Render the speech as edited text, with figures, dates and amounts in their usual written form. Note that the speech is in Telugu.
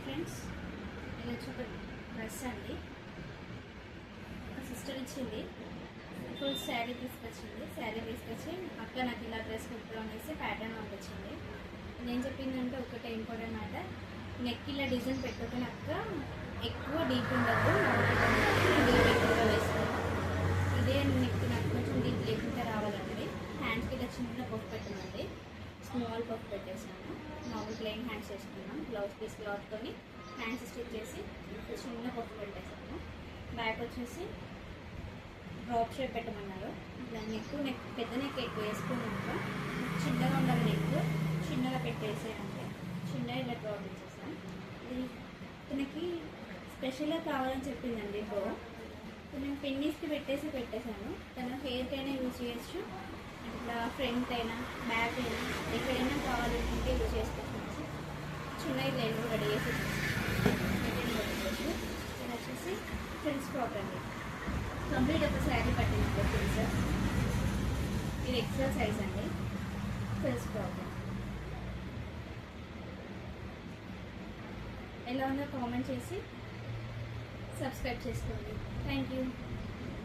ఫ్రెండ్స్, ఇది వచ్చి ఒక డ్రెస్ అండి. ఒక సిస్టర్ ఇచ్చింది, ఫుల్ శారీ తీసుకొచ్చింది. శారీ తీసుకొచ్చి అక్క నాకు ఇలా డ్రెస్ కుట్టడం అనేసి ప్యాటర్న్ పంపించింది. నేను చెప్పిందంటే ఒకటే ఇంపార్టెంట్ మాట, నెక్ ఇలా డిజైన్ పెట్టుకుని అక్క ఎక్కువ డీప్ ఉండదు, డీప్ ఎక్కువగా వేసుకోవాలి. ఇదే నెక్ నాకు కొంచెం డీప్ లేకుండా రావాలండి. హ్యాండ్స్కి ఇలా చిన్న పఫ్ పెట్టమండి, స్మాల్ పఫ్ పెట్టేసాను. మామూలు ప్లెయిన్ హ్యాండ్స్ వేసుకున్నాం. బ్లౌజ్ పీస్ క్లాత్తో హ్యాండ్స్ స్టిచ్ చేసి చిన్న పఫ్ పెట్టేసాను. బ్యాక్ వచ్చేసి డ్రాప్ షేప్ పెట్టమన్నారు. నెక్ పెద్ద నెక్ ఎక్కువ వేసుకున్నాక చిన్నగా ఉండాలి, నెక్ చిన్నగా పెట్టేసేయంటే చిన్నగా ఇలా డ్రాప్ ఇచ్చేసాను. ఇది తనకి స్పెషల్గా కావాలని చెప్పిందండి. ఇప్పుడు నేను పిన్నీస్కి పెట్టేసాను. తన హెయిర్కి అయినా యూజ్ చేయొచ్చు, ఇట్లా ఫ్రంట్ అయినా బ్యాక్ అయినా ఎక్కడైనా కావాలనుకుంటే యూజ్ చేసుకోవచ్చు. చిన్నగా నేను రెడీ చేసి పెట్టుకోవచ్చు. ఇది వచ్చేసి ఫ్రెండ్స్ ఫ్రాక్ అండి. కంప్లీట్ ఒక శారీ పట్టినప్పుడు ఫ్రెండ్స్. ఇది ఎక్స్ట్రా సైజ్ అండి. ఫ్రెండ్స్ ఫ్రాక్ ఎలా ఉందో కామెంట్ చేసి సబ్స్క్రైబ్ చేసుకోండి. Thank you.